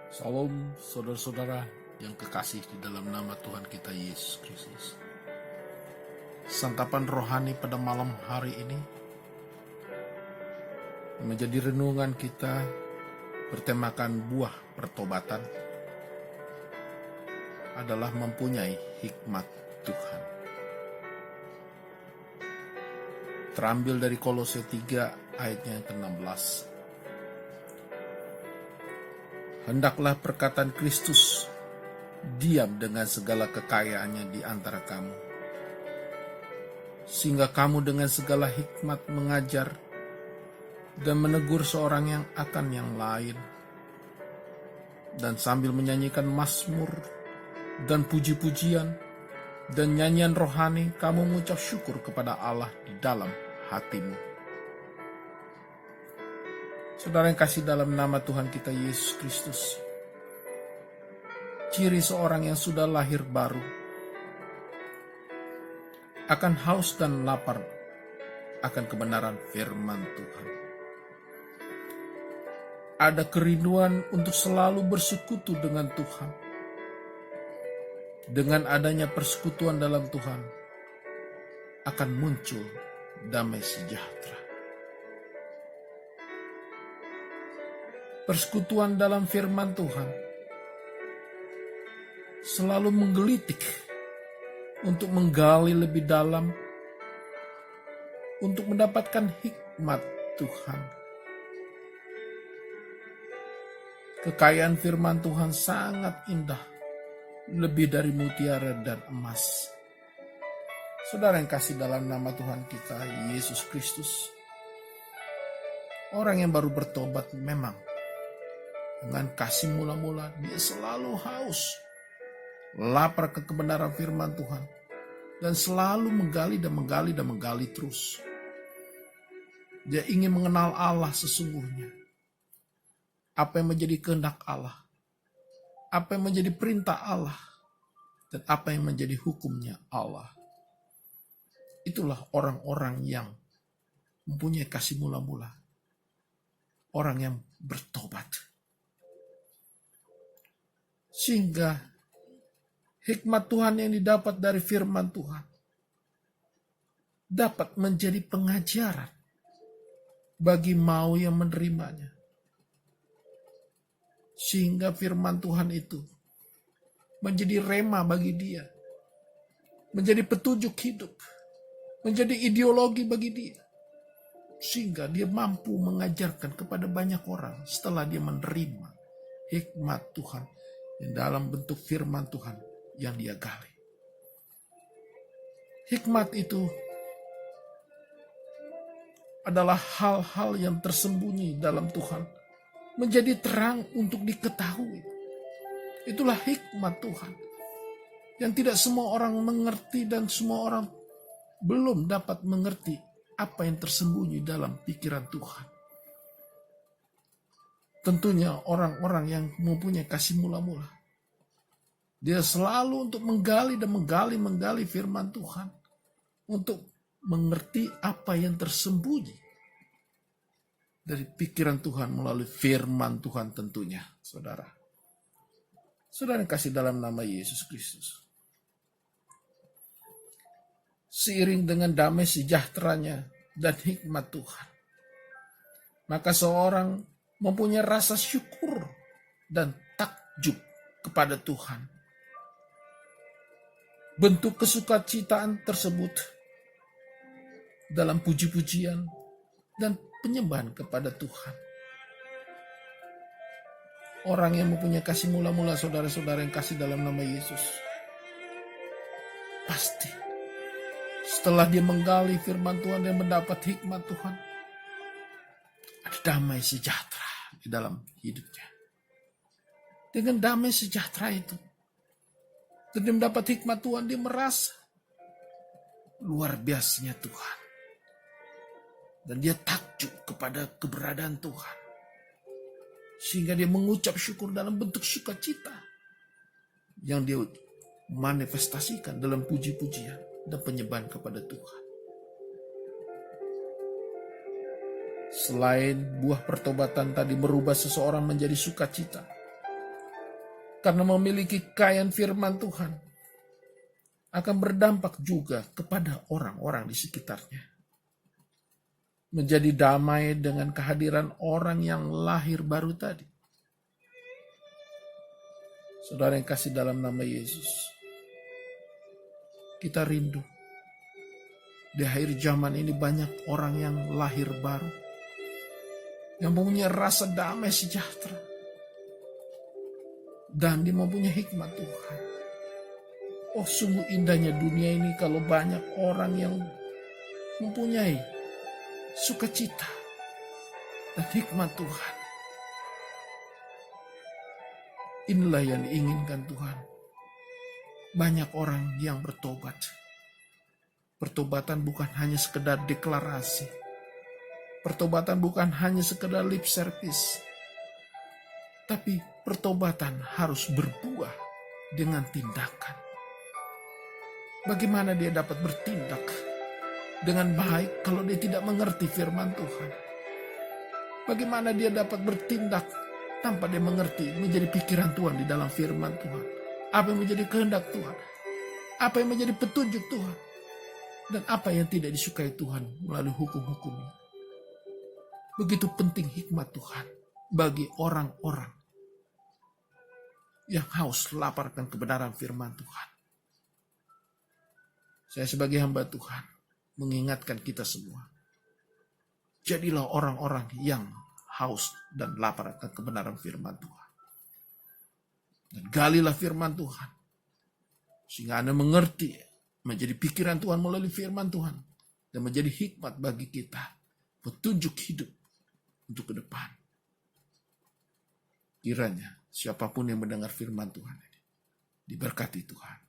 Salam saudara-saudara yang kekasih di dalam nama Tuhan kita Yesus Kristus. Santapan rohani pada malam hari ini menjadi renungan kita bertemakan buah pertobatan adalah mempunyai hikmat Tuhan. Terambil dari Kolose 3 ayatnya yang ke-16. Hendaklah perkataan Kristus diam dengan segala kekayaannya di antara kamu, sehingga kamu dengan segala hikmat mengajar dan menegur seorang yang akan yang lain, dan sambil menyanyikan mazmur dan puji-pujian dan nyanyian rohani, kamu mengucap syukur kepada Allah di dalam hatimu. Saudara yang kasih dalam nama Tuhan kita Yesus Kristus, ciri seorang yang sudah lahir baru akan haus dan lapar akan kebenaran firman Tuhan. Ada kerinduan untuk selalu bersekutu dengan Tuhan. Dengan adanya persekutuan dalam Tuhan, akan muncul damai sejahtera. Persekutuan dalam firman Tuhan selalu menggelitik untuk menggali lebih dalam, untuk mendapatkan hikmat Tuhan. Kekayaan firman Tuhan sangat indah, lebih dari mutiara dan emas. Saudara yang kasih dalam nama Tuhan kita Yesus Kristus, orang yang baru bertobat memang dengan kasih mula-mula dia selalu haus, lapar ke kebenaran firman Tuhan, dan selalu menggali dan menggali dan menggali terus. Dia ingin mengenal Allah sesungguhnya. Apa yang menjadi kehendak Allah, apa yang menjadi perintah Allah, dan apa yang menjadi hukumnya Allah. Itulah orang-orang yang mempunyai kasih mula-mula, orang yang bertobat. Sehingga hikmat Tuhan yang didapat dari firman Tuhan dapat menjadi pengajaran bagi mau yang menerimanya. Sehingga firman Tuhan itu menjadi rema bagi dia, menjadi petunjuk hidup, menjadi ideologi bagi dia. Sehingga dia mampu mengajarkan kepada banyak orang setelah dia menerima hikmat Tuhan yang dalam bentuk firman Tuhan yang dia gali. Hikmat itu adalah hal-hal yang tersembunyi dalam Tuhan, menjadi terang untuk diketahui. Itulah hikmat Tuhan yang tidak semua orang mengerti dan semua orang belum dapat mengerti apa yang tersembunyi dalam pikiran Tuhan. Tentunya orang-orang yang mempunyai kasih mula-mula, dia selalu untuk menggali dan menggali firman Tuhan, untuk mengerti apa yang tersembunyi dari pikiran Tuhan melalui firman Tuhan tentunya, saudara. Saudara yang kasih dalam nama Yesus Kristus. Seiring dengan damai sejahteranya dan hikmat Tuhan, maka seorang mempunyai rasa syukur dan takjub kepada Tuhan. Bentuk kesukacitaan tersebut dalam puji-pujian dan penyembahan kepada Tuhan. Orang yang mempunyai kasih mula-mula, saudara-saudara yang kasih dalam nama Yesus, pasti setelah dia menggali firman Tuhan dan mendapat hikmat Tuhan, ada damai sejahtera di dalam hidupnya. Dengan damai sejahtera itu, dan dia mendapat hikmat Tuhan, dia merasa luar biasanya Tuhan. Dan dia takjub kepada keberadaan Tuhan. Sehingga dia mengucap syukur dalam bentuk sukacita yang dia manifestasikan dalam puji-pujian dan penyembahan kepada Tuhan. Selain buah pertobatan tadi merubah seseorang menjadi sukacita, Karena memiliki kekayaan firman Tuhan akan berdampak juga kepada orang-orang di sekitarnya. Menjadi damai dengan kehadiran orang yang lahir baru tadi. Saudara yang kasih dalam nama Yesus, kita rindu. Di akhir zaman ini banyak orang yang lahir baru, yang mempunyai rasa damai sejahtera, dan dia mempunyai hikmat Tuhan. Oh, sungguh indahnya dunia ini kalau banyak orang yang mempunyai sukacita dan hikmat Tuhan. Inilah yang diinginkan Tuhan. Banyak orang yang bertobat. Pertobatan bukan hanya sekedar deklarasi. Pertobatan bukan hanya sekedar lip service. Tapi pertobatan harus berbuah dengan tindakan. Bagaimana dia dapat bertindak dengan baik kalau dia tidak mengerti firman Tuhan? Bagaimana dia dapat bertindak tanpa dia mengerti menjadi pikiran Tuhan di dalam firman Tuhan? Apa yang menjadi kehendak Tuhan? Apa yang menjadi petunjuk Tuhan? Dan apa yang tidak disukai Tuhan melalui hukum-hukumnya? Begitu penting hikmat Tuhan bagi orang-orang yang haus laparkan kebenaran firman Tuhan. Saya sebagai hamba Tuhan mengingatkan kita semua. Jadilah orang-orang yang haus dan lapar akan kebenaran firman Tuhan. Dan galilah firman Tuhan. Sehingga Anda mengerti, menjadi pikiran Tuhan melalui firman Tuhan. Dan menjadi hikmat bagi kita. Petunjuk hidup untuk ke depan. Kiranya siapapun yang mendengar firman Tuhan ini diberkati Tuhan.